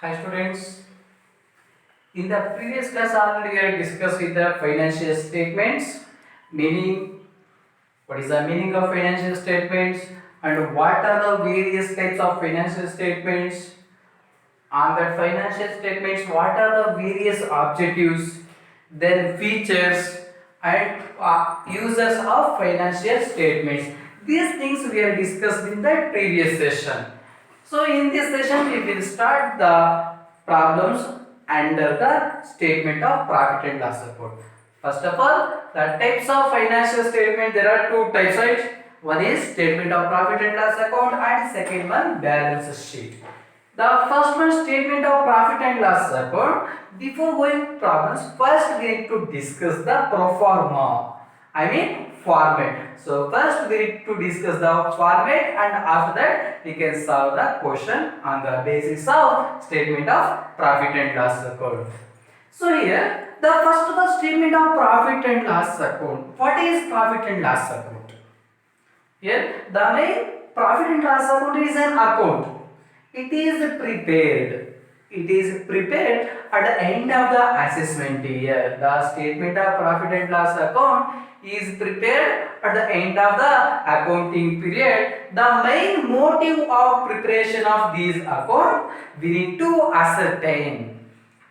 Hi students, in the previous class already we have discussed with the financial statements, meaning what is the meaning of financial statements and what are the various types of financial statements. On that financial statements, what are the various objectives, then features and users of financial statements. These things we have discussed in the previous session. So in this session we will start the problems under the statement of profit and loss account. First of all, the types of financial statement, there are two types, right? One is statement of profit and loss account and second one balance sheet. The first one, statement of profit and loss account. Before going problems, first we need to discuss the pro forma. I mean format. So first we need to discuss the format and after that we can solve the question on the basis of statement of profit and loss account. So here the first one, statement of profit and loss account. What is profit and loss account? Here the main profit and loss account is an account. It is prepared. It is prepared at the end of the assessment year. The statement of profit and loss account is prepared at the end of the accounting period. The main motive of preparation of these account, we need to ascertain.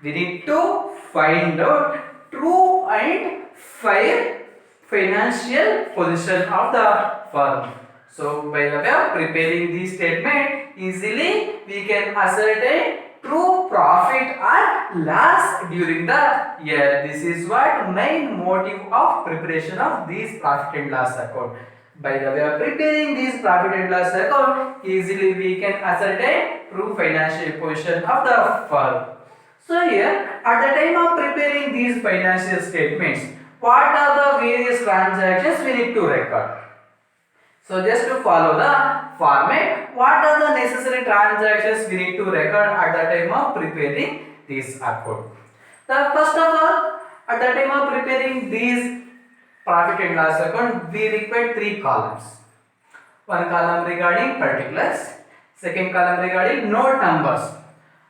We need to find out true and fair financial position of the firm. So by the way of preparing this statement, easily we can ascertain true profit or loss during the year. This is what main motive of preparation of this profit and loss account. By the way of preparing this profit and loss account, easily we can ascertain true financial position of the firm. So here, at the time of preparing these financial statements, what are the various transactions we need to record? So just to follow the format, what are the necessary transactions we need to record at the time of preparing this account? The first of all, at the time of preparing these profit and loss account, we require three columns. One column regarding particulars, second column regarding note numbers.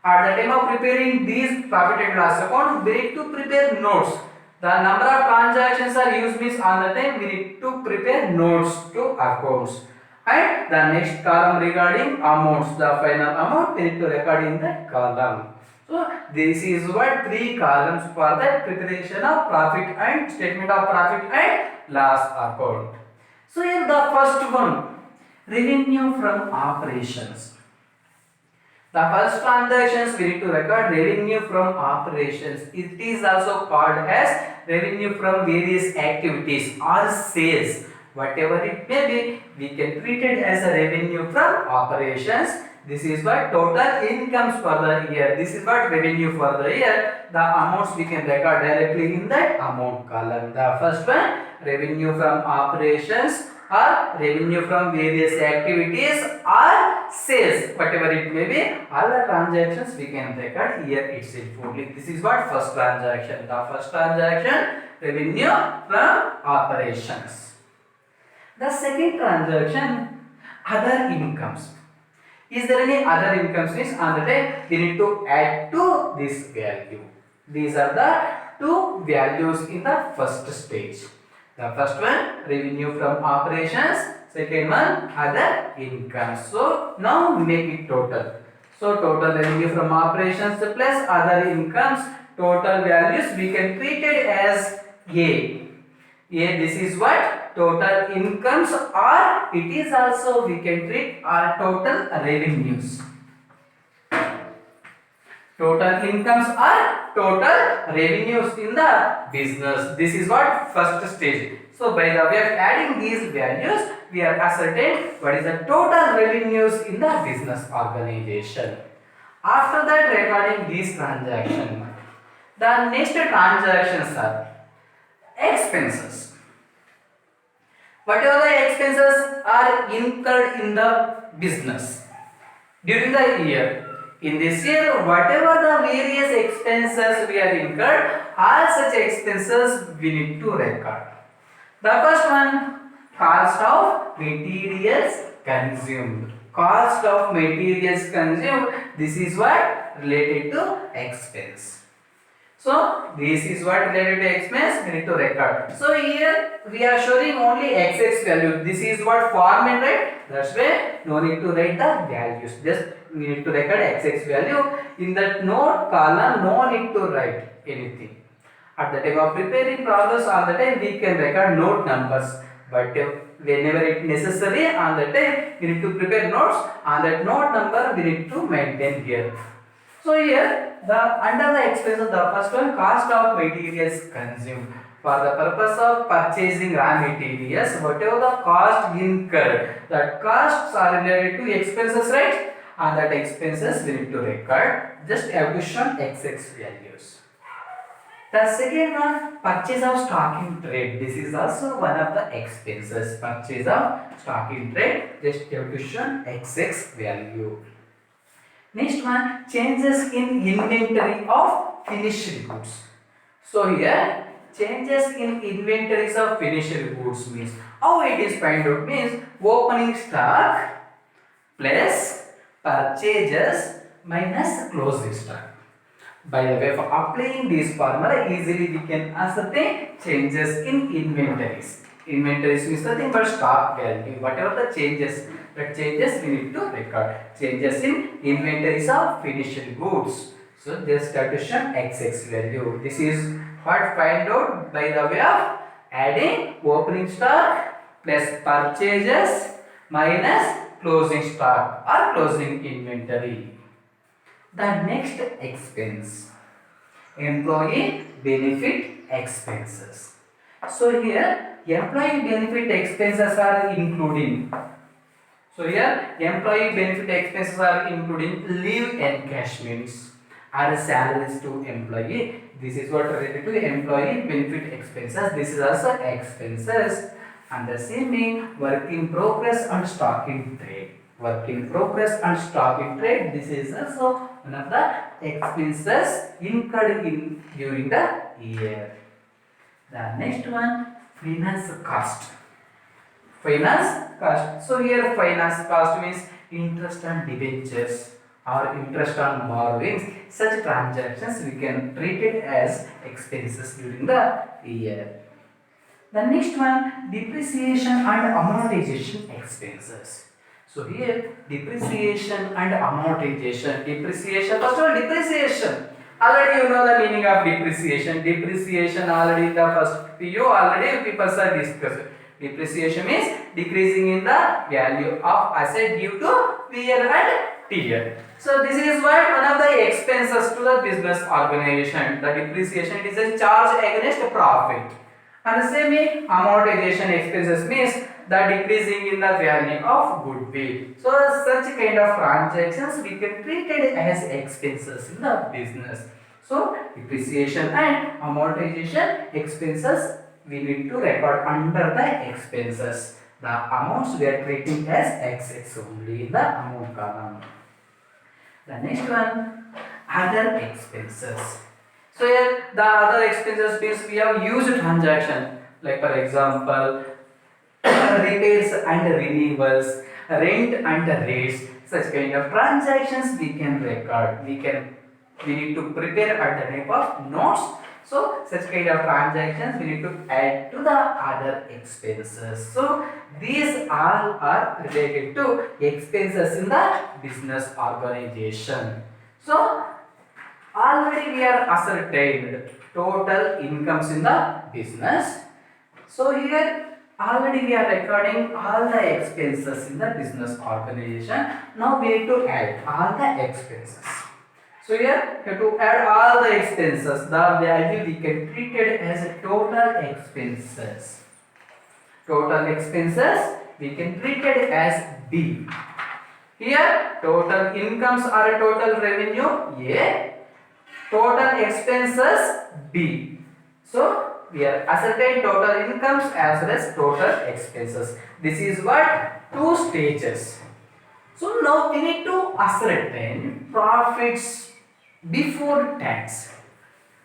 At the time of preparing these profit and loss account, we need to prepare notes. The number of transactions are used means on the time we need to prepare notes to accounts. And the next column regarding amounts, the final amount we need to record in that column. So this is what three columns for the preparation of profit and statement of profit and loss account. So here the first one, revenue from operations. The first transactions we need to record revenue from operations. It is also called as revenue from various activities or sales. Whatever it may be, we can treat it as a revenue from operations. This is what total incomes for the year. This is what revenue for the year. The amounts we can record directly in that amount column. The first one, revenue from operations or revenue from various activities or sales, whatever it may be, all the transactions we can record here itself only. This is what first transaction. The first transaction, revenue from operations. The second transaction, other incomes. Is there any other incomes? Means on the day we need to add to this value. These are the two values in the first stage. The first one, revenue from operations. Second one, other income. So now make it total. So total revenue from operations plus other incomes, total values we can treat it as A. This is what total incomes, or it is also we can treat our total revenues. Total incomes are total revenues in the business. This is what first stage. So by the way of adding these values, we are ascertain what is the total revenues in the business organization. After that, recording these transactions, the next transactions are expenses. Whatever the expenses are incurred in the business during the year. In this year, whatever the various expenses we have incurred, all such expenses we need to record. The first one, cost of materials consumed. Cost of materials consumed, this is what related to expense. So this is what related to expense we need to record. So here we are showing only xx value. This is what format, right? That's why no need to write the values. Just we need to record xx value. In that note column, no need to write anything. At the time of preparing progress, all the time we can record note numbers. But whenever it necessary, on the time we need to prepare notes. On that note number we need to maintain here. So here the under the expenses, the first one, cost of materials consumed. For the purpose of purchasing raw materials, whatever the cost incurred, that costs are related to expenses, right? And that expenses we need to record. Just have to show xx values. The second one, purchase of stock in trade. This is also one of the expenses. Purchase of stock in trade. Just have to show xx value. Next one, changes in inventory of finished goods. So here, changes in inventories of finished goods means, how it is find out means, opening stock plus purchases minus closing stock. By the way of applying this formula, easily we can ascertain changes in inventories. Inventories means nothing but stock value. Whatever the changes, that changes we need to record. Changes in inventories of finished goods. So this calculation xx value. This is what find out by the way of adding opening stock plus purchases minus closing stock or closing inventory. The next expense, employee benefit expenses. So here employee benefit expenses are including. So here employee benefit expenses are including leave encashments or salaries to employee. This is what related to employee benefit expenses. This is also expenses. And the same thing, work in progress and stock in trade. Work in progress and stock in trade. This is also one of the expenses incurred in during the year. The next one, finance cost. Finance cost. So here finance cost means interest on debentures or interest on borrowings. Such transactions we can treat it as expenses during the year. The next one, depreciation and amortization expenses. So here depreciation and amortization. Depreciation, first of all depreciation. Already you know the meaning of depreciation. Depreciation already in the first PU already people are discussed. Depreciation means decreasing in the value of asset due to wear and tear. So this is what one of the expenses to the business organization. The depreciation is a charge against profit. And the same amortization expenses means the decreasing in the value of goodwill. So such kind of transactions we can treat it as expenses in the business. So depreciation and amortization expenses we need to record under the expenses. The amounts we are treating as xx only in the amount column. The next one, other expenses. So here the other expenses means we have used transaction, like for example repairs and renewals, rent and rates. Such kind of transactions we can record. We need to prepare at the type of notes. So such kind of transactions we need to add to the other expenses. So these all are related to expenses in the business organization. So already we are ascertained total incomes in the business. So here already we are recording all the expenses in the business organization. Now we need to add all the expenses. So here we have to add all the expenses. The value we can treat it as total expenses. Total expenses we can treat it as B. Here total incomes are total revenue A. Total expenses B. So we are ascertain total incomes as well as total expenses. This is what two stages. So now we need to ascertain profits before tax.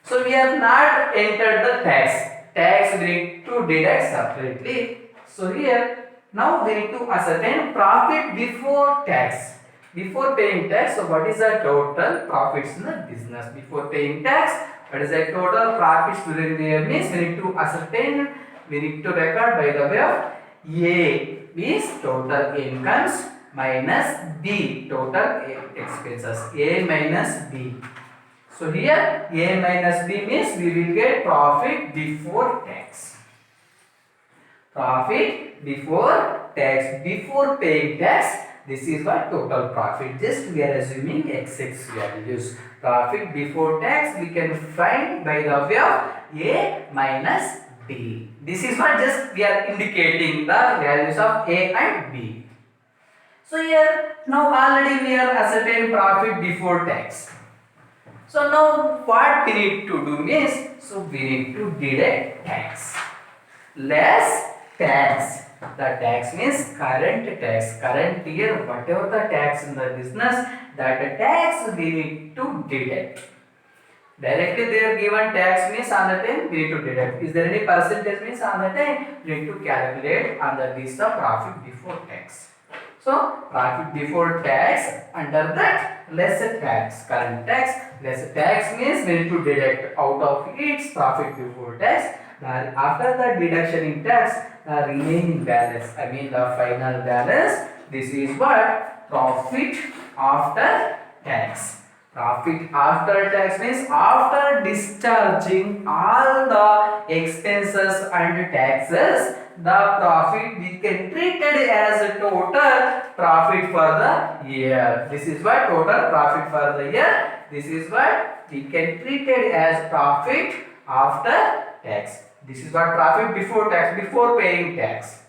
So we have not entered the tax. Tax we need to deduct separately. So here now we need to ascertain profit before tax. Before paying tax, so what is the total profits in the business? Before paying tax, what is the total profits during the year means we need to ascertain, we need to record by the way of A means total incomes minus B total expenses. A minus B. So here A minus B means we will get profit before tax. Profit before tax, before paying tax, this is what total profit. Just we are assuming XX values. Profit before tax we can find by the way of A minus B. This is what just we are indicating the values of A and B. So here now already we are ascertain profit before tax. So now what we need to do is, so we need to deduct tax. Less tax. The tax means current tax. Current year, whatever the tax in the business, that tax we need to deduct. Directly they are given tax means on the time we need to deduct. Is there any percentage means on the time we need to calculate under this the profit before tax. So profit before tax, under that less tax, current tax, less tax means we need to deduct out of its profit before tax. After the deduction in tax, the remaining balance, I mean the final balance, this is what? Profit after tax. Profit after tax means after discharging all the expenses and taxes, the profit we can treat it as a total profit for the year. This is what total profit for the year. This is what we can treat it as profit after tax. This is what profit before tax, before paying tax.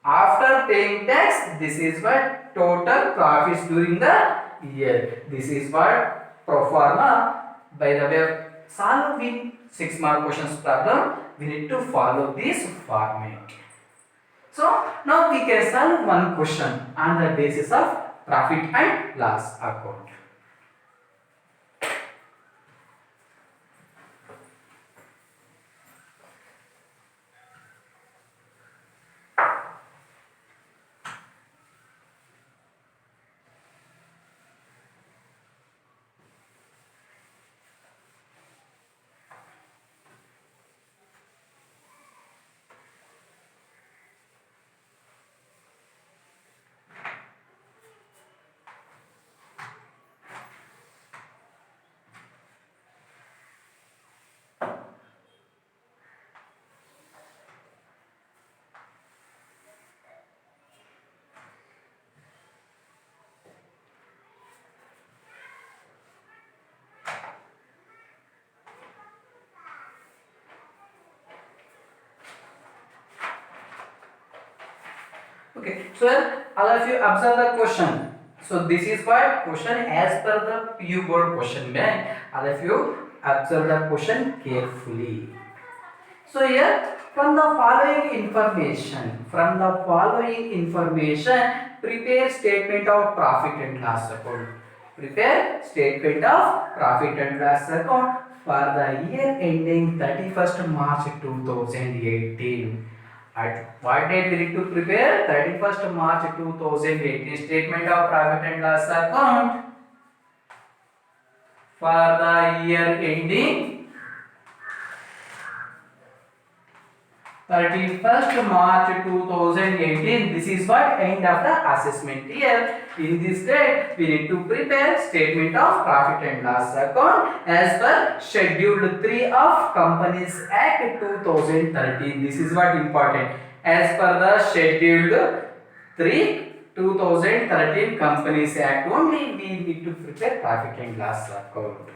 After paying tax, this is what total profits during the year. This is what pro forma. By the way of solving 6 mark questions problem, we need to follow this format. So now we can solve one question on the basis of profit and loss account. Okay, so all of you observe the question. So this is what question as per the PU board question. All of you observe the question carefully. So here from the following information, prepare statement of profit and loss account. Prepare statement of profit and loss account for the year ending 31st March 2018. At what date we need to prepare? 31st March 2018 statement of profit and loss account for the year ending 31st March 2018. This is what end of the assessment year. In this date, we need to prepare statement of profit and loss account as per Schedule 3 of Companies Act 2013. This is what important. As per the Schedule 3 2013 Companies Act only we need to prepare profit and loss account.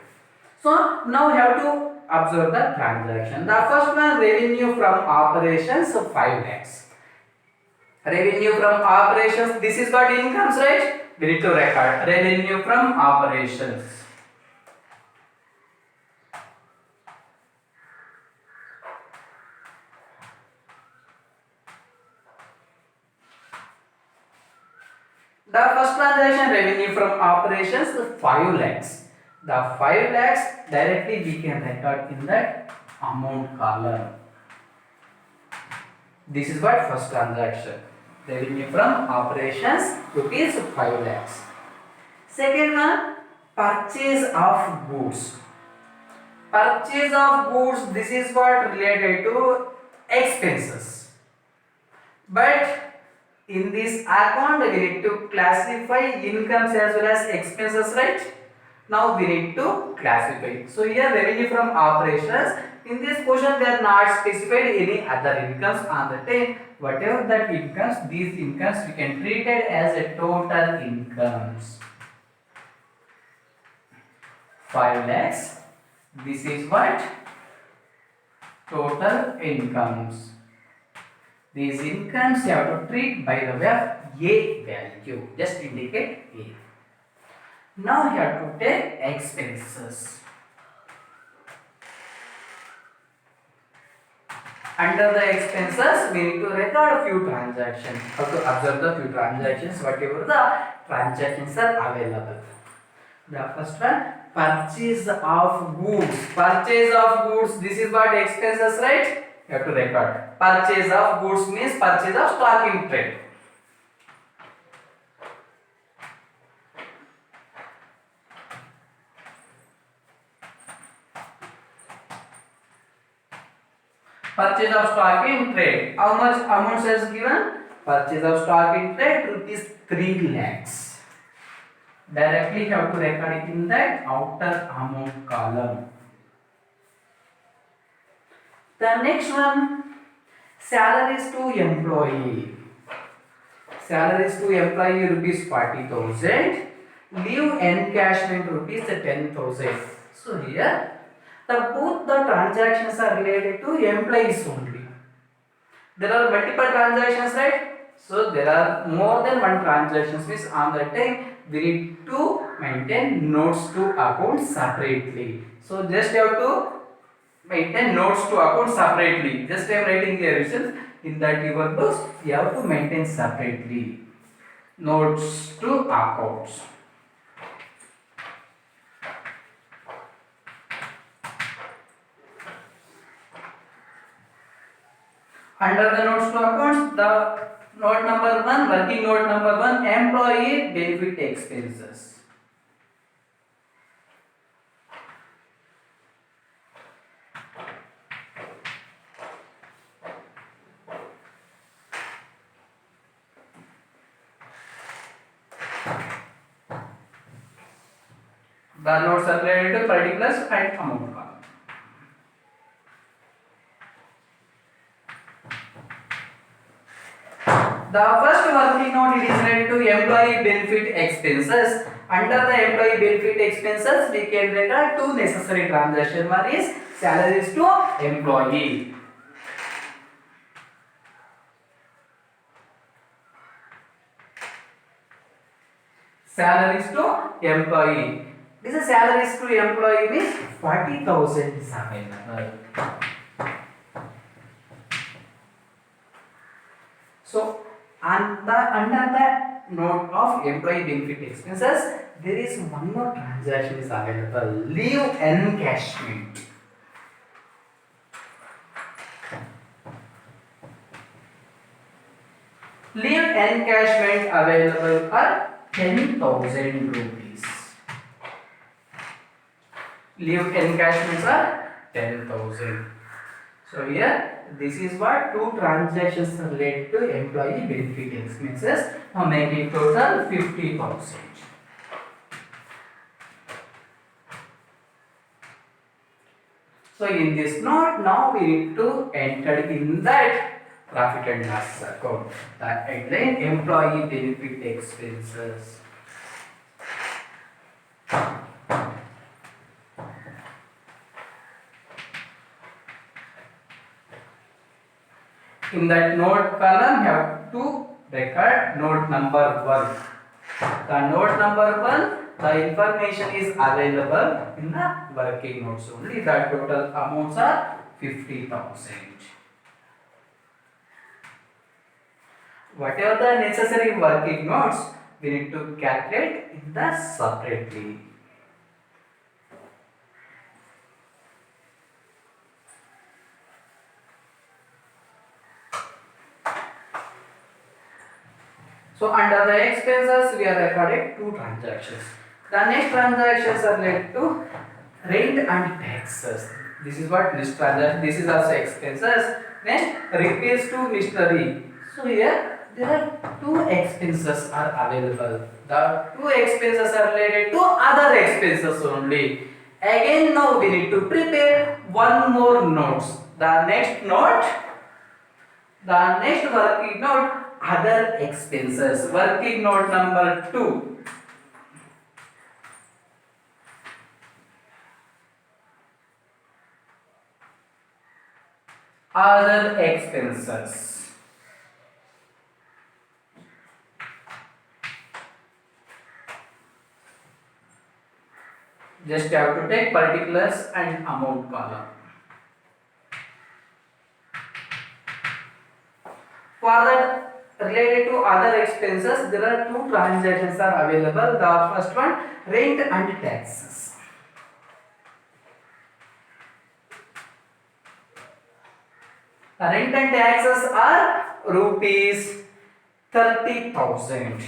So now we have to observe the transaction. The first one, revenue from operations, 5 lakhs. Revenue from operations, this is what incomes, right? We need to record revenue from operations. The first transaction, revenue from operations, 5 lakhs. The 5 lakhs directly we can record in that amount column. This is what first transaction. Revenue from operations rupees 5 lakhs. Second one, purchase of goods. Purchase of goods, this is what related to expenses. But in this account we need to classify incomes as well as expenses, right? Now we need to classify. So here revenue from operations. In this question they are not specified any other incomes on the time. Whatever that incomes, these incomes we can treat it as a total incomes. 5 lakhs. This is what? Total incomes. These incomes you have to treat by the way of A value. Just indicate A. Now you have to take expenses. Under the expenses, we need to record a few transactions. How to observe the few transactions, whatever the transactions are available. The first one, purchase of goods. Purchase of goods, this is what expenses, right? You have to record. Purchase of goods means purchase of stock in trade. Purchase of stock in trade. How much amount is given? Purchase of stock in trade rupees 3 lakhs. Directly you have to record it in that outer amount column. The next one, salaries to employee. Salaries to employee rupees 40,000. Leave encashment rupees 10,000. So here both the transactions are related to employees only. There are multiple transactions, right? So there are more than one transactions. Means on that time we need to maintain notes to account separately. So just have to maintain notes to account separately. Just I am writing here itself. In that your books you have to maintain separately notes to accounts. Under the notes to accounts, the note number 1, working note number 1, employee benefit expenses. The notes are related to particulars and amount column. The first working note it is related to employee benefit expenses. Under the employee benefit expenses, we can record two necessary transactions. One is salaries to employee. Salaries to employee. This is salaries to employee means 40,000 is available. So under the note of employee benefit expenses, there is one more transaction is available. Leave encashment. Leave encashment available for 10,000 rupees. Leave encashments are 10,000. So here this is what two transactions related to employee benefit expenses. Now making total 50,000. So in this note, now we need to enter in that profit and loss account. The headline employee benefit expenses. In that note column, you have to record note number 1. The note number 1, the information is available in the working notes only. The total amounts are 50,000. Whatever the necessary working notes, we need to calculate in the separately. So under the expenses, we are recording two transactions. The next transactions are related to rent and taxes. This is what this transaction. This is also expenses. Next, repairs to machinery. So here there are two expenses are available. The two expenses are related to other expenses only. Again, now we need to prepare one more notes. The next note, the next working note, other expenses. Working note number 2. Other expenses. Just have to take particulars and amount column. For that related to other expenses, there are two transactions are available. The first one, rent and taxes. The rent and taxes are rupees 30,000.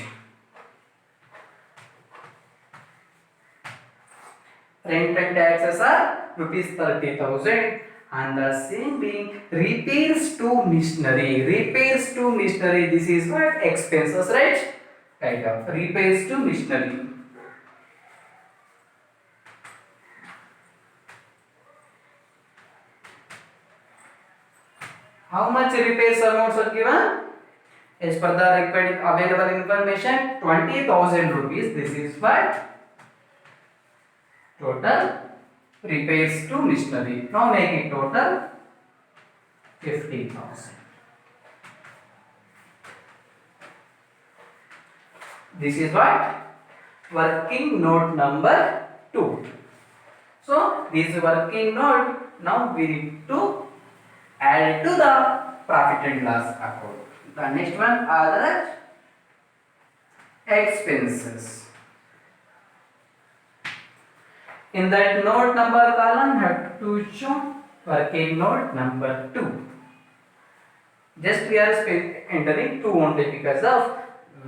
Rent and taxes are rupees 30,000, and the same being repairs to machinery. Repairs to machinery, this is what expenses, right? Right up. Repairs to machinery. How much repairs amounts are given? As per the required available information, 20,000 rupees. This is what total repairs to machinery. Now make it total 50,000. This is what working note number 2. So this working note, now we need to add to the profit and loss account. The next one are the expenses. In that note number column, have to show working note number 2. Just we are entering 2 only because of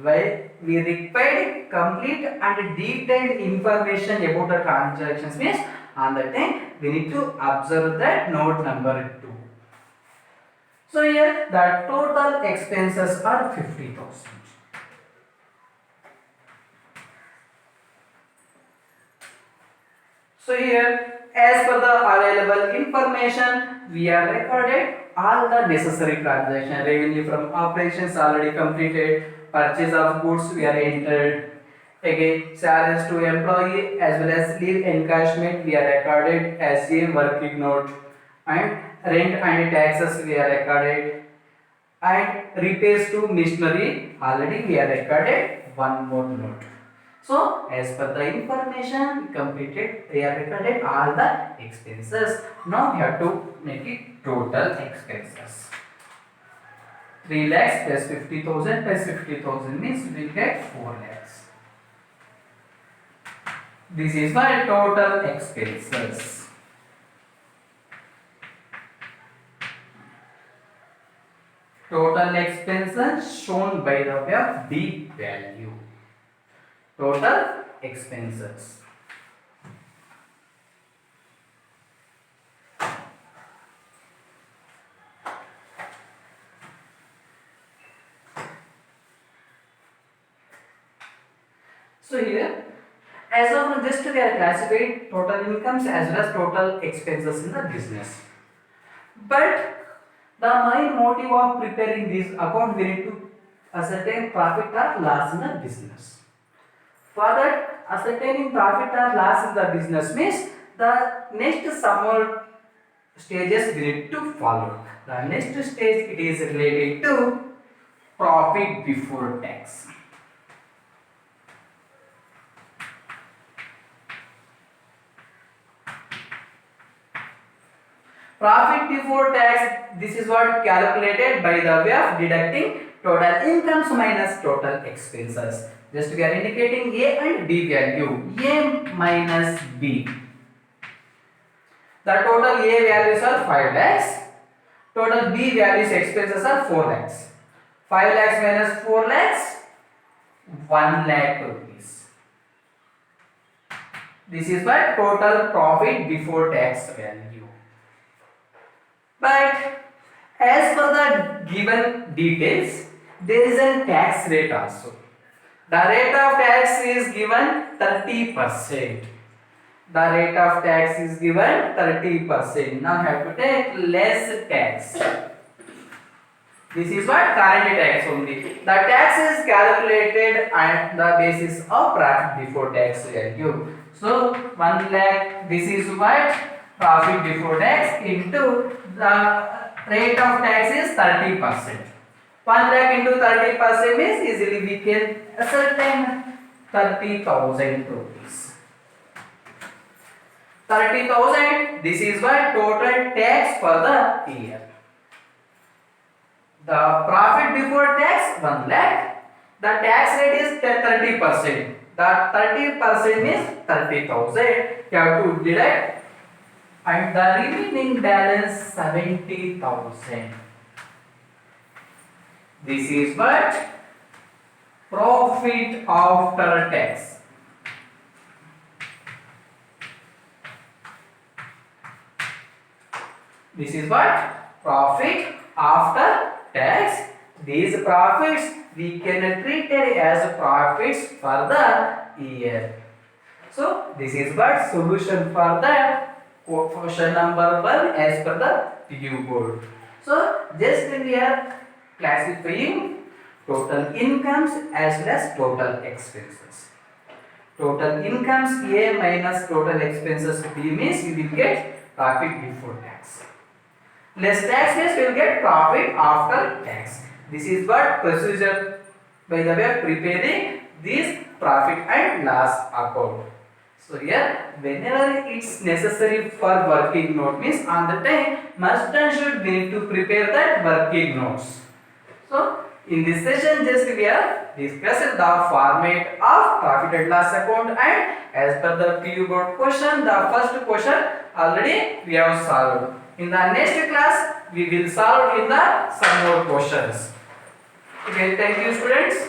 why we required complete and detailed information about the transactions. Means on the time we need to observe that note number 2. So here the total expenses are 50,000. So here, as per the available information, we are recorded all the necessary transaction. Revenue from operations already completed. Purchase of goods we are entered. Again, salaries to employee as well as leave encashment we are recorded as a working note. And rent and taxes we are recorded. And repairs to machinery already we are recorded one more note. So, as per the information completed, we have recorded all the expenses. Now, we have to make it total expenses. 3 lakhs plus 50,000 plus 50,000 means we will get 4 lakhs. This is my total expenses. Total expenses shown by the way of B value. Total expenses. So here, as of now, just we are classified total incomes as well as total expenses in the business. But the main motive of preparing this account, we need to ascertain profit or loss in the business. For that, ascertaining profit or loss in the business means the next some more stages we need to follow. The next stage it is related to profit before tax. Profit before tax, this is what calculated by the way of deducting total incomes minus total expenses. Just we are indicating A and B value. A minus B. The total A values are 5 lakhs. Total B values expenses are 4 lakhs. 5 lakhs minus 4 lakhs, 1 lakh rupees. This is what total profit before tax value. But as per the given details, there is a tax rate also. The rate of tax is given 30%. The rate of tax is given 30%. Now have to take less tax. This is what current tax only. The tax is calculated on the basis of profit before tax value. So 1 lakh, this is what profit before tax into the rate of tax is 30%. 1 lakh into 30% means easily we can ascertain 30,000 rupees. 30,000, this is what total tax for the year. The profit before tax 1 lakh. The tax rate is 30%. The 30% means 30,000. You have to deduct, and the remaining balance 70,000. This is what profit after tax. This is what profit after tax. These profits we can treat it as profits for the year. So this is what solution for the question number 1 as per the PU board. So just we are classifying total incomes as well as total expenses. Total incomes A minus total expenses B means you will get profit before tax. Less tax means we will get profit after tax. This is what procedure by the way of preparing this profit and loss account. So here whenever it's necessary for working note means on the time must and should need to prepare that working notes. So in this session just we are discussing the format of profit and loss account, and as per the PU board question, the first question already we have solved. In the next class we will solve in the some more questions. Okay, thank you students.